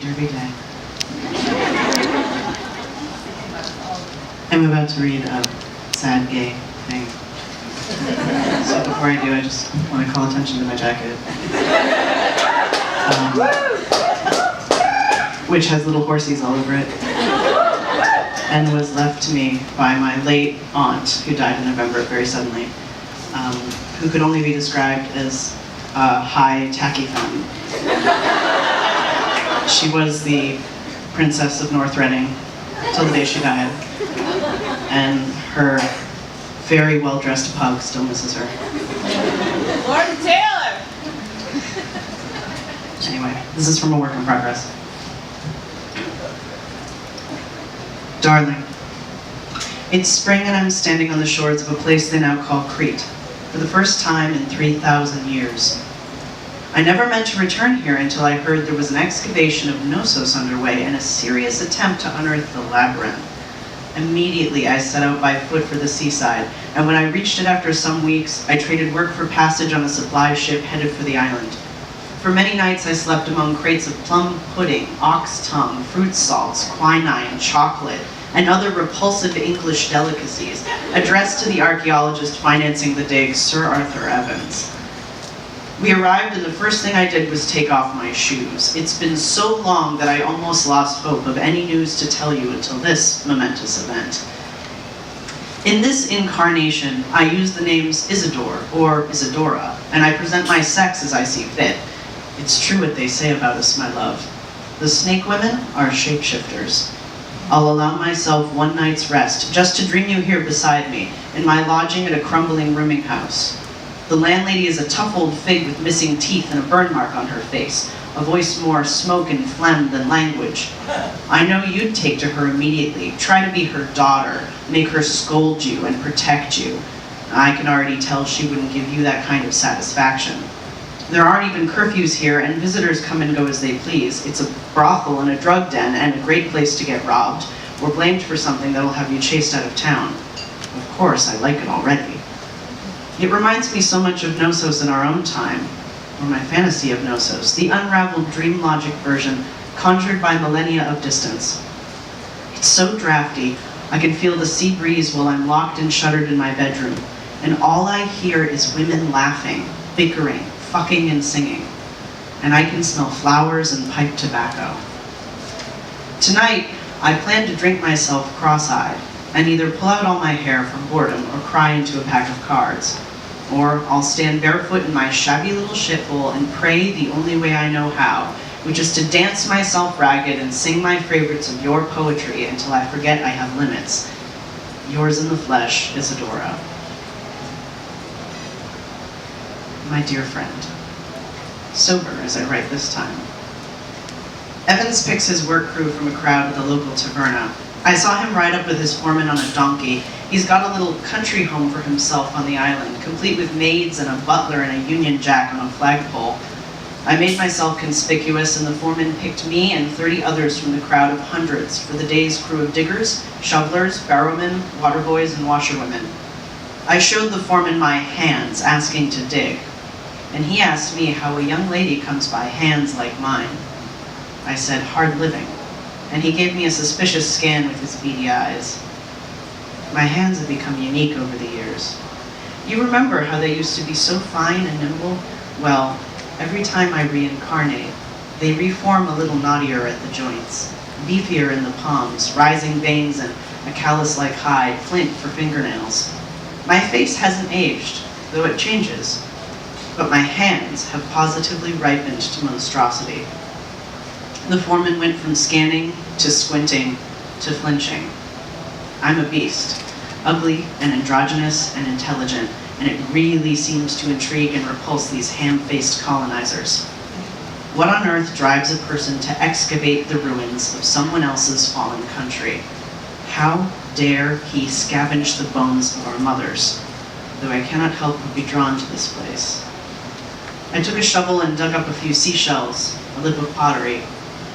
Derby Day. I'm about to read a sad gay thing. So before I do, I just want to call attention to my jacket. Which has little horsies all over it. And was left to me by my late aunt, who died in November very suddenly, who could only be described as a high, tacky femme. She was the princess of North Reading till the day she died, and her very well-dressed pug still misses her. Lord Taylor! Anyway, this is from a work in progress. Darling, it's spring and I'm standing on the shores of a place they now call Crete, for the first time in 3,000 years. I never meant to return here until I heard there was an excavation of Knossos underway and a serious attempt to unearth the labyrinth. Immediately I set out by foot for the seaside, and when I reached it after some weeks, I traded work for passage on a supply ship headed for the island. For many nights I slept among crates of plum pudding, ox tongue, fruit salts, quinine, chocolate, and other repulsive English delicacies, addressed to the archaeologist financing the dig, Sir Arthur Evans. We arrived and the first thing I did was take off my shoes. It's been so long that I almost lost hope of any news to tell you until this momentous event. In this incarnation, I use the names Isidore or Isidora, and I present my sex as I see fit. It's true what they say about us, my love. The snake women are shapeshifters. I'll allow myself one night's rest, just to dream you here beside me, in my lodging at a crumbling rooming house. The landlady is a tough old fig with missing teeth and a burn mark on her face, a voice more smoke and phlegm than language. I know you'd take to her immediately, try to be her daughter, make her scold you and protect you. I can already tell she wouldn't give you that kind of satisfaction. There aren't even curfews here, and visitors come and go as they please. It's a brothel and a drug den, and a great place to get robbed, or blamed for something that'll have you chased out of town. Of course, I like it already. It reminds me so much of Knossos in our own time, or my fantasy of Knossos, the unraveled dream logic version conjured by millennia of distance. It's so drafty, I can feel the sea breeze while I'm locked and shuttered in my bedroom, and all I hear is women laughing, bickering, fucking and singing, and I can smell flowers and pipe tobacco. Tonight, I plan to drink myself cross-eyed, and either pull out all my hair from boredom or cry into a pack of cards. Or I'll stand barefoot in my shabby little shithole and pray the only way I know how, which is to dance myself ragged and sing my favorites of your poetry until I forget I have limits. Yours in the flesh, Isidora. My dear friend. Sober as I write this time. Evans picks his work crew from a crowd at the local taverna. I saw him ride up with his foreman on a donkey. He's got a little country home for himself on the island, complete with maids and a butler and a Union Jack on a flagpole. I made myself conspicuous, and the foreman picked me and 30 others from the crowd of hundreds for the day's crew of diggers, shovelers, barrowmen, waterboys, and washerwomen. I showed the foreman my hands, asking to dig, and he asked me how a young lady comes by hands like mine. I said, hard living, and he gave me a suspicious scan with his beady eyes. My hands have become unique over the years. You remember how they used to be so fine and nimble? Well, every time I reincarnate, they reform a little knottier at the joints, beefier in the palms, rising veins and a callus-like hide, flint for fingernails. My face hasn't aged, though it changes, but my hands have positively ripened to monstrosity. The foreman went from scanning to squinting to flinching. I'm a beast, ugly and androgynous and intelligent, and it really seems to intrigue and repulse these ham-faced colonizers. What on earth drives a person to excavate the ruins of someone else's fallen country? How dare he scavenge the bones of our mothers, though I cannot help but be drawn to this place. I took a shovel and dug up a few seashells, a lip of pottery.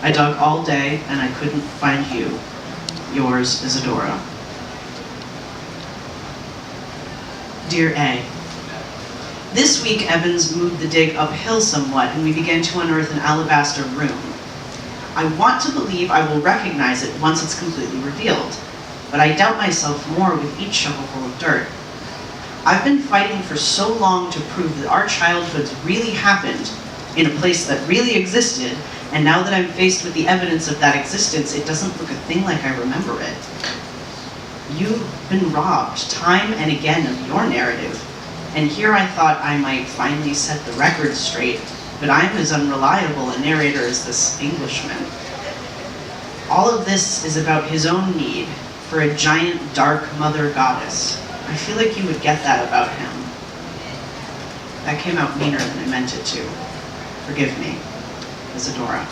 I dug all day and I couldn't find you. Yours, Isidora. Dear A. This week, Evans moved the dig uphill somewhat, and we began to unearth an alabaster room. I want to believe I will recognize it once it's completely revealed, but I doubt myself more with each shovelful of dirt. I've been fighting for so long to prove that our childhoods really happened in a place that really existed, and now that I'm faced with the evidence of that existence, it doesn't look a thing like I remember it. You've been robbed time and again of your narrative, and here I thought I might finally set the record straight, but I'm as unreliable a narrator as this Englishman. All of this is about his own need for a giant dark mother goddess. I feel like you would get that about him. That came out meaner than I meant it to. Forgive me, Isadora.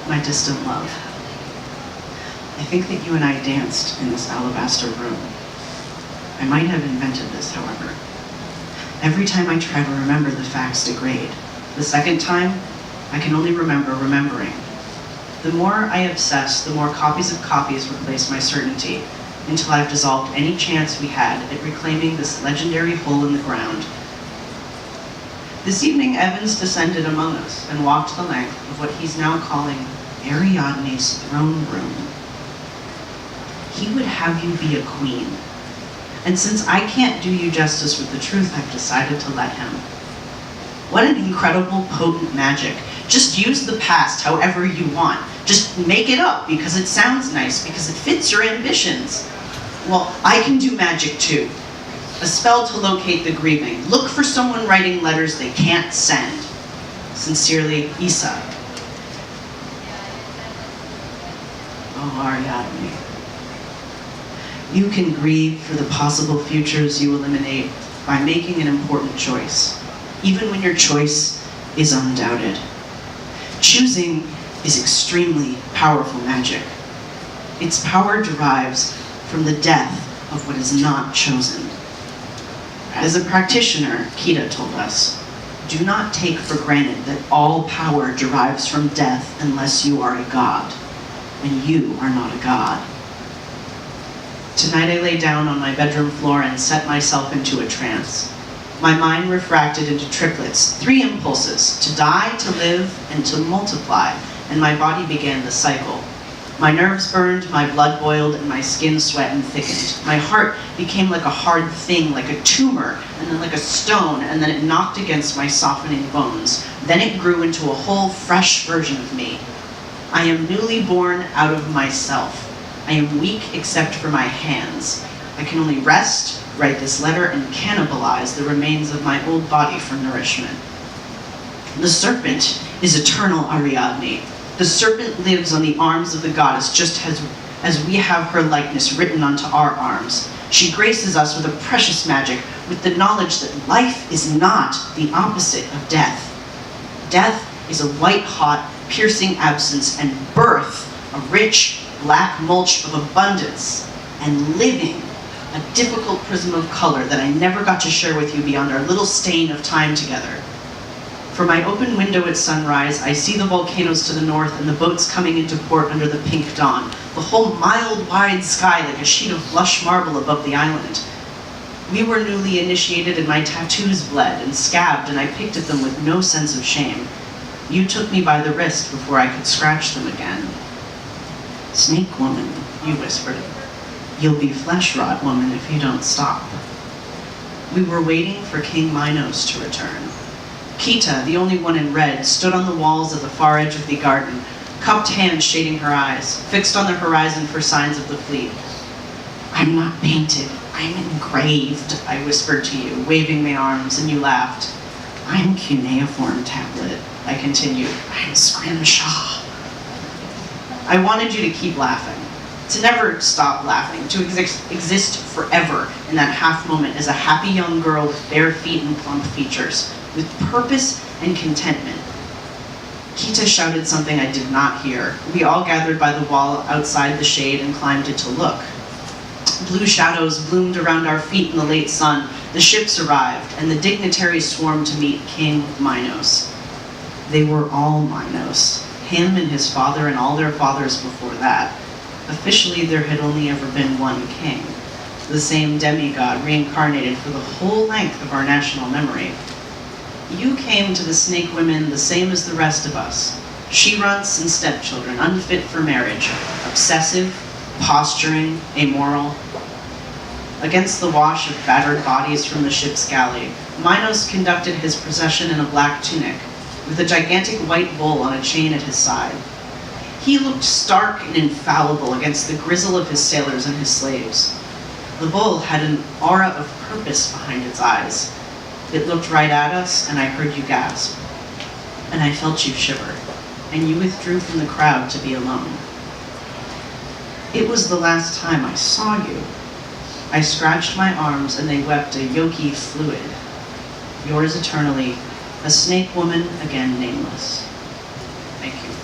My distant love. I think that you and I danced in this alabaster room. I might have invented this, however. Every time I try to remember, the facts degrade. The second time, I can only remember remembering. The more I obsess, the more copies of copies replace my certainty, until I've dissolved any chance we had at reclaiming this legendary hole in the ground. This evening, Evans descended among us and walked the length of what he's now calling Ariadne's throne room. He would have you be a queen. And since I can't do you justice with the truth, I've decided to let him. What an incredible, potent magic. Just use the past however you want. Just make it up because it sounds nice, because it fits your ambitions. Well, I can do magic too. A spell to locate the grieving. Look for someone writing letters they can't send. Sincerely, Isa. Oh, Ariadne. You can grieve for the possible futures you eliminate by making an important choice, even when your choice is undoubted. Choosing is extremely powerful magic. Its power derives from the death of what is not chosen. As a practitioner, Kita told us, do not take for granted that all power derives from death unless you are a god, and you are not a god. Tonight I lay down on my bedroom floor and set myself into a trance. My mind refracted into triplets, 3 impulses, to die, to live, and to multiply, and my body began the cycle. My nerves burned, my blood boiled, and my skin sweat and thickened. My heart became like a hard thing, like a tumor, and then like a stone, and then it knocked against my softening bones. Then it grew into a whole fresh version of me. I am newly born out of myself. I am weak except for my hands. I can only rest, write this letter, and cannibalize the remains of my old body for nourishment. The serpent is eternal, Ariadne. The serpent lives on the arms of the goddess, just as we have her likeness written onto our arms. She graces us with a precious magic, with the knowledge that life is not the opposite of death. Death is a white-hot, piercing absence, and birth, a rich, black mulch of abundance, and living, a difficult prism of color that I never got to share with you beyond our little stain of time together. From my open window at sunrise, I see the volcanoes to the north and the boats coming into port under the pink dawn, the whole mile-wide sky like a sheet of lush marble above the island. We were newly initiated and my tattoos bled and scabbed, and I picked at them with no sense of shame. You took me by the wrist before I could scratch them again. Snake woman, you whispered. You'll be flesh rot woman if you don't stop. We were waiting for King Minos to return. Kita, the only one in red, stood on the walls at the far edge of the garden, cupped hands shading her eyes, fixed on the horizon for signs of the fleet. I'm not painted, I'm engraved, I whispered to you, waving my arms, and you laughed. I'm cuneiform tablet, I continued. I'm Scrimshaw. I wanted you to keep laughing, to never stop laughing, to exist forever in that half moment as a happy young girl with bare feet and plump features, with purpose and contentment. Kita shouted something I did not hear. We all gathered by the wall outside the shade and climbed it to look. Blue shadows bloomed around our feet in the late sun. The ships arrived, and the dignitaries swarmed to meet King Minos. They were all Minos. Him and his father and all their fathers before that. Officially, there had only ever been one king, the same demigod reincarnated for the whole length of our national memory. You came to the snake women the same as the rest of us. She-runts and stepchildren, unfit for marriage, obsessive, posturing, amoral. Against the wash of battered bodies from the ship's galley, Minos conducted his procession in a black tunic, with a gigantic white bull on a chain at his side. He looked stark and infallible against the grizzle of his sailors and his slaves. The bull had an aura of purpose behind its eyes. It looked right at us, and I heard you gasp. And I felt you shiver, and you withdrew from the crowd to be alone. It was the last time I saw you. I scratched my arms, and they wept a yolky fluid. Yours eternally, a snake woman, again nameless. Thank you.